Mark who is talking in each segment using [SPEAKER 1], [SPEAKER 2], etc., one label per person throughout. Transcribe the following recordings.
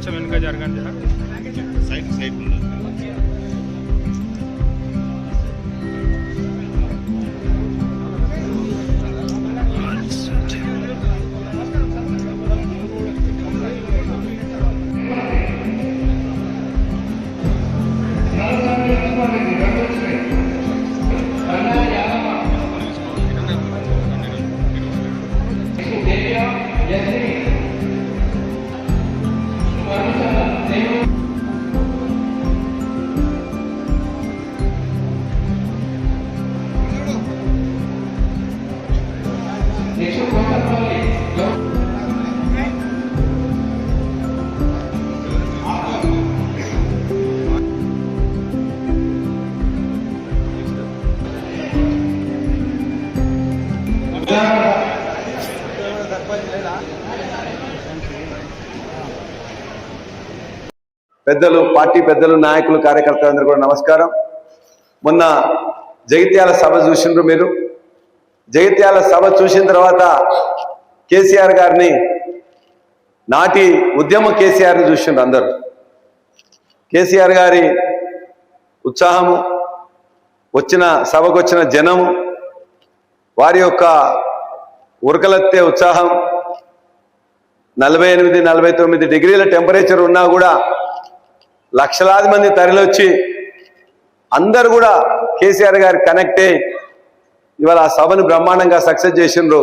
[SPEAKER 1] కొంచెం వెనుక జరగండి
[SPEAKER 2] సైడ్
[SPEAKER 3] పెద్దలు, పార్టీ పెద్దలు, నాయకులు, కార్యకర్తలందరూ కూడా నమస్కారం. మొన్న జగిత్యాల సభ చూసిండ్రు మీరు. జగిత్యాల సభ చూసిన తర్వాత కేసీఆర్ గారిని, నాటి ఉద్యమ కేసీఆర్ని చూసిండ్రు అందరూ. కేసీఆర్ గారి ఉత్సాహము, వచ్చిన సభకు వచ్చిన జనము, వారి యొక్క ఉరకలెత్తే ఉత్సాహం, 48-49 డిగ్రీల టెంపరేచర్ ఉన్నా కూడా లక్షలాది మంది తరలివచ్చి అందరు కూడా కేసీఆర్ గారికి కనెక్ట్ అయ్యి ఇవాళ ఆ సభను బ్రహ్మాండంగా సక్సెస్ చేసిండ్రు.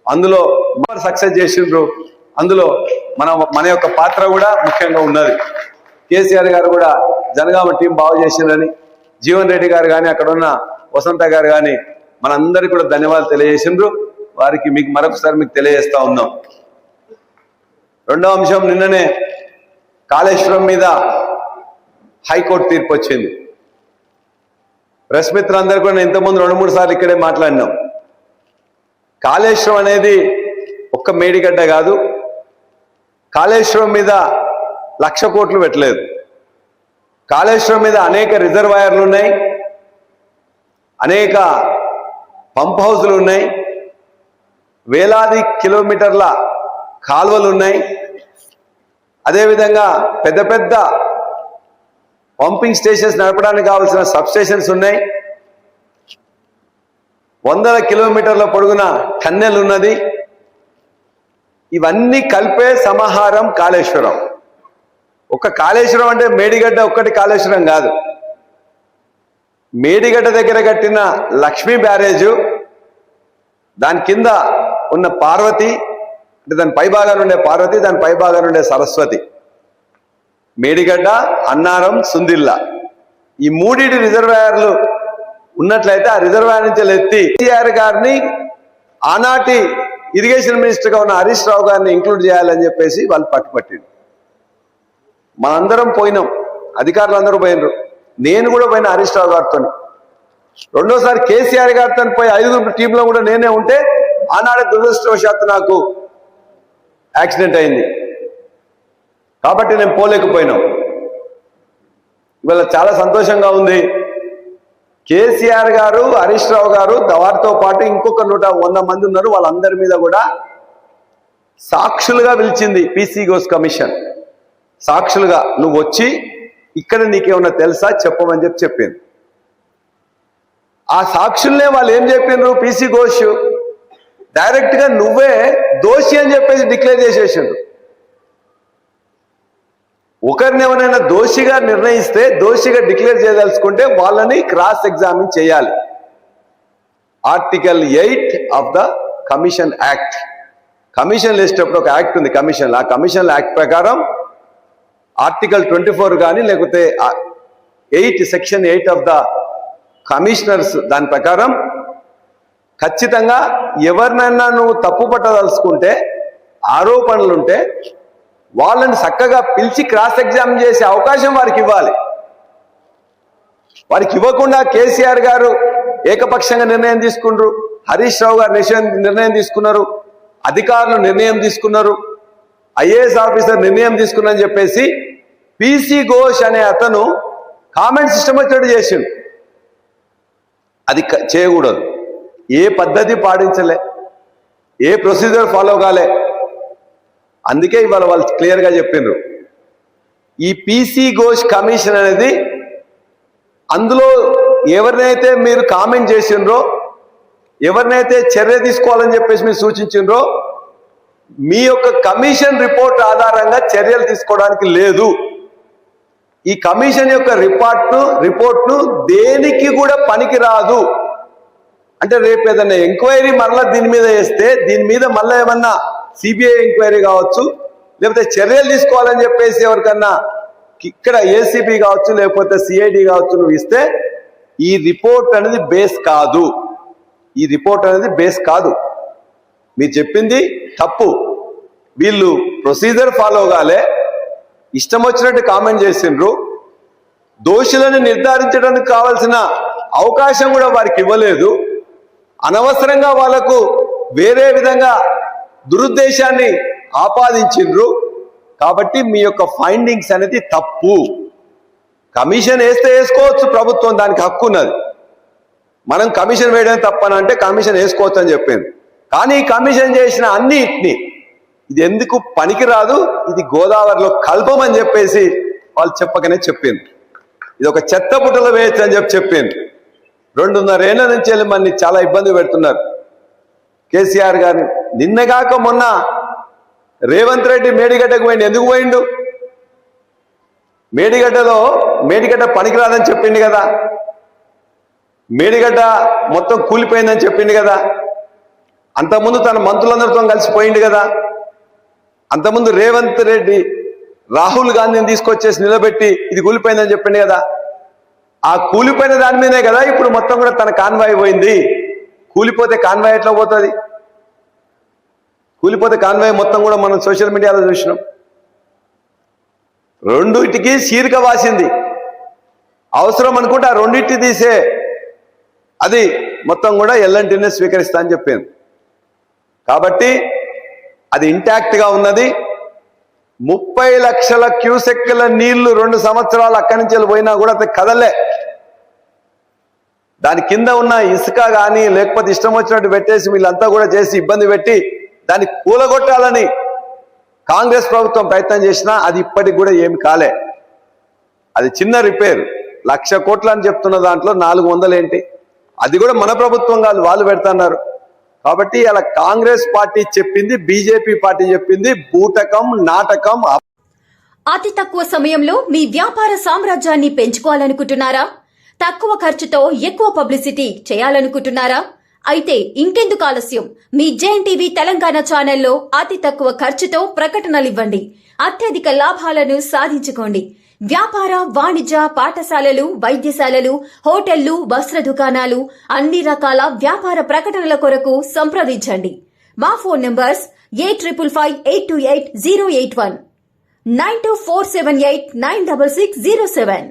[SPEAKER 3] అందులో సక్సెస్ చేసిండ్రు. అందులో మన యొక్క పాత్ర కూడా ముఖ్యంగా ఉన్నది. కేసీఆర్ గారు కూడా జనగామ టీం బాగు చేసిండ్రని, జీవన్ రెడ్డి గారు కానీ, అక్కడ ఉన్న వసంత గారు కానీ మనందరికీ కూడా ధన్యవాదాలు తెలియజేసిండ్రు. వారికి మరొకసారి మీకు తెలియజేస్తా ఉన్నాం. రెండవ అంశం, నిన్ననే కాళేశ్వరం మీద హైకోర్టు తీర్పు వచ్చింది. ప్రెస్ మిత్రులందరూ కూడా నేను ఇంతకుముందు 2-3 సార్లు ఇక్కడే మాట్లాడినాం. కాళేశ్వరం అనేది ఒక్క మేడిగడ్డ కాదు. కాళేశ్వరం మీద 1,00,000 కోట్లు పెట్టలేదు. కాళేశ్వరం మీద అనేక రిజర్వాయర్లు ఉన్నాయి, అనేక పంప్ హౌస్లు ఉన్నాయి, వేలాది కిలోమీటర్ల కాలువలు ఉన్నాయి. అదేవిధంగా పెద్ద పెద్ద పంపింగ్ స్టేషన్స్ నడపడానికి కావాల్సిన సబ్స్టేషన్స్ ఉన్నాయి. 100 కిలోమీటర్ల పొడుగున టన్నెల్ ఉన్నది. ఇవన్నీ కలిపే సమాహారం కాళేశ్వరం. ఒక కాళేశ్వరం అంటే మేడిగడ్డ ఒక్కటి కాళేశ్వరం కాదు. మేడిగడ్డ దగ్గర కట్టిన లక్ష్మీ బ్యారేజు, దాని కింద ఉన్న పార్వతి, అంటే దాని పైభాగాన ఉండే పార్వతి, దాని పైభాగాన ఉండే సరస్వతి, మేడిగడ్డ, అన్నారం, సుందిల్లా, ఈ 3 రిజర్వాయర్లు ఉన్నట్లయితే ఆ రిజర్వాయర్ నుంచి ఎత్తి కేసీఆర్ గారిని, ఆనాటి ఇరిగేషన్ మినిస్టర్గా ఉన్న హరీష్ రావు గారిని ఇంక్లూడ్ చేయాలని చెప్పేసి వాళ్ళు పట్టుపట్టింది. మనందరం పోయినాం, అధికారులు అందరూ పోయినరు. నేను కూడా పోయిన హరీష్ రావు గారితో. రెండోసారి కేసీఆర్ గారితో పోయి 5 టీంలో కూడా నేనే ఉంటే ఆనాడే దురదృష్టవశాత్తు నాకు యాక్సిడెంట్ అయింది కాబట్టి నేను పోలేకపోయినాం. ఇవాళ చాలా సంతోషంగా ఉంది. కేసీఆర్ గారు, హరీష్ రావు గారు, వారితో పాటు ఇంకొక 100 మంది ఉన్నారు. వాళ్ళందరి మీద కూడా సాక్షులుగా పిలిచింది పీసీ ఘోష్ కమిషన్. సాక్షులుగా నువ్వు వచ్చి ఇక్కడ నీకేమన్నా తెలుసా చెప్పమని చెప్పింది. ఆ సాక్షుల్నే వాళ్ళు ఏం చెప్పిండ్రు, పీసీ ఘోష్ డైరెక్ట్ గా నువ్వే దోషి అని చెప్పేసి డిక్లేర్ చేసేసిండు. ఒకరిని ఎవరైనా దోషిగా నిర్ణయిస్తే, దోషిగా డిక్లేర్ చేయదలుచుకుంటే వాళ్ళని క్రాస్ ఎగ్జామిన్ చేయాలి. Article 8 of the commission act, commission వేసేటప్పుడు ఒక యాక్ట్ ఉంది కమిషన్. ఆ కమిషన్ యాక్ట్ ప్రకారం ఆర్టికల్ 24 కానీ లేకపోతే 8 సెక్షన్ 8 ఆఫ్ ద కమిషనర్స్ దాని ప్రకారం ఖచ్చితంగా ఎవరినైనా నువ్వు తప్పు పట్టదలుచుకుంటే, ఆరోపణలుంటే వాళ్ళని చక్కగా పిలిచి క్రాస్ ఎగ్జామిన్ చేసే అవకాశం వారికి ఇవ్వాలి. వారికి ఇవ్వకుండా కేసీఆర్ గారు ఏకపక్షంగా నిర్ణయం తీసుకున్నారు, హరీష్ రావు గారు నిర్ణయం తీసుకున్నారు, అధికారులు నిర్ణయం తీసుకున్నారు, ఐఏఎస్ ఆఫీసర్ నిర్ణయం తీసుకున్నారని చెప్పేసి పీసీ ఘోష్ అనే అతను కామెంట్ సిస్టమ్ వచ్చేట్టు చేసిండు. అది చేయకూడదు. ఏ పద్ధతి పాటించలే, ఏ ప్రొసీజర్ ఫాలో కాలే. అందుకే ఇవాళ వాళ్ళు క్లియర్గా చెప్పిండ్రు, ఈ పీసీ ఘోష్ కమిషన్ అనేది అందులో ఎవరినైతే మీరు కామెంట్ చేసిండ్రో, ఎవరినైతే చర్య తీసుకోవాలని చెప్పేసి మీరు సూచించిండ్రో, మీ యొక్క కమిషన్ రిపోర్ట్ ఆధారంగా చర్యలు తీసుకోవడానికి లేదు. ఈ కమిషన్ యొక్క రిపోర్ట్ను దేనికి కూడా పనికి రాదు. అంటే రేపు ఏదైనా ఎంక్వైరీ మరలా దీని మీద వేస్తే, దీని మీద మళ్ళీ ఏమన్నా సిబిఐ ఎంక్వైరీ కావచ్చు, లేకపోతే చర్యలు తీసుకోవాలని చెప్పేసి ఎవరికన్నా ఇక్కడ ఏసీబీ కావచ్చు, లేకపోతే సిఐడి కావచ్చు, నువ్వు ఇస్తే ఈ రిపోర్ట్ అనేది బేస్ కాదు. ఈ రిపోర్ట్ అనేది బేస్ కాదు. మీరు చెప్పింది తప్పు. వీళ్ళు ప్రొసీజర్ ఫాలో కాలే, ఇష్టం వచ్చినట్టు కామెంట్ చేసిండ్రు. దోషులను నిర్ధారించడానికి కావాల్సిన అవకాశం కూడా వారికి ఇవ్వలేదు. అనవసరంగా వాళ్లకు వేరే విధంగా దురుద్దేశాన్ని ఆపాదించిండ్రు. కాబట్టి మీ యొక్క ఫైండింగ్స్ అనేది తప్పు. కమిషన్ వేస్తే వేసుకోవచ్చు, ప్రభుత్వం దానికి హక్కు ఉన్నది. మనం కమిషన్ వేయడం తప్పనంటే కమిషన్ వేసుకోవచ్చు అని చెప్పింది. కానీ ఈ కమిషన్ చేసిన అన్నిటిని ఇది ఎందుకు పనికిరాదు, ఇది గోదావరిలో కల్పమని చెప్పేసి వాళ్ళు చెప్పకనే చెప్పింది. ఇది ఒక చెత్త పుట్టలో వేయచ్చు అని చెప్పింది. 2.5 ఏళ్ల నుంచి వెళ్ళి మనని చాలా ఇబ్బంది పెడుతున్నారు కేసీఆర్ గారిని. నిన్నగాక మొన్న రేవంత్ రెడ్డి మేడిగడ్డకు పోయిండు. ఎందుకు పోయిండు? మేడిగడ్డ పనికిరాదని చెప్పిండు కదా, మేడిగడ్డ మొత్తం కూలిపోయిందని చెప్పిండు కదా, అంతకుముందు తన మంత్రులందరితో కలిసిపోయిండు కదా, అంతకుముందు రేవంత్ రెడ్డి రాహుల్ గాంధీని తీసుకొచ్చేసి నిలబెట్టి ఇది కూలిపోయిందని చెప్పిండు కదా. ఆ కూలిపోయిన దాని మీదే కదా ఇప్పుడు మొత్తం కూడా తన కాన్వాయ్ పోయింది. కూలిపోతే కాన్వాయ్ ఎట్లా పోతుంది? కూలిపోతే కాన్వాయ్ మొత్తం కూడా మనం సోషల్ మీడియాలో చూసినాం. రెండింటికి చీరిక వాసింది. అవసరం అనుకుంటే ఆ రెండింటి తీసే అది మొత్తం కూడా ఎల్ఎన్టీనే స్వీకరిస్తా అని చెప్పింది. కాబట్టి అది ఇంటాక్ట్ గా ఉన్నది. 30 లక్షల క్యూసెక్కుల నీళ్లు 2 సంవత్సరాలు అక్కడి నుంచి పోయినా కూడా అది కదలే. దాని కింద ఉన్న ఇసుక కానీ లేకపోతే ఇష్టం వచ్చినట్టు పెట్టేసి వీళ్ళంతా కూడా చేసి ఇబ్బంది పెట్టి దాన్ని కూలగొట్టాలని కాంగ్రెస్ ప్రభుత్వం ప్రయత్నం చేసినా అది ఇప్పటికి కూడా ఏమి కాలే. అది చిన్న రిపేర్. 1,00,000 కోట్లు అని చెప్తున్న దాంట్లో 400 ఏంటి? అది కూడా మన ప్రభుత్వం కాదు, వాళ్ళు పెడుతున్నారు. కాబట్టి అలా కాంగ్రెస్ పార్టీ చెప్పింది, బీజేపీ పార్టీ చెప్పింది బూటకం, నాటకం.
[SPEAKER 1] అతి తక్కువ సమయంలో మీ వ్యాపార సామ్రాజ్యాన్ని పెంచుకోవాలనుకుంటున్నారా? తక్కువ ఖర్చుతో ఎక్కువ పబ్లిసిటీ చేయాలనుకుంటున్నారా? అయితే ఇంకెందుకు ఆలస్యం? మీ జేఎన్టీవీ తెలంగాణ ఛానల్లో అతి తక్కువ ఖర్చుతో ప్రకటనలివ్వండి. అత్యధిక లాభాలను సాధించుకోండి. వ్యాపార, వాణిజ్య, పాఠశాలలు, వైద్యశాలలు, హోటళ్లు, వస్త్ర దుకాణాలు, అన్ని రకాల వ్యాపార ప్రకటనల కొరకు సంప్రదించండి. మా ఫోన్ నంబర్స్ 8558288081, 9247896607.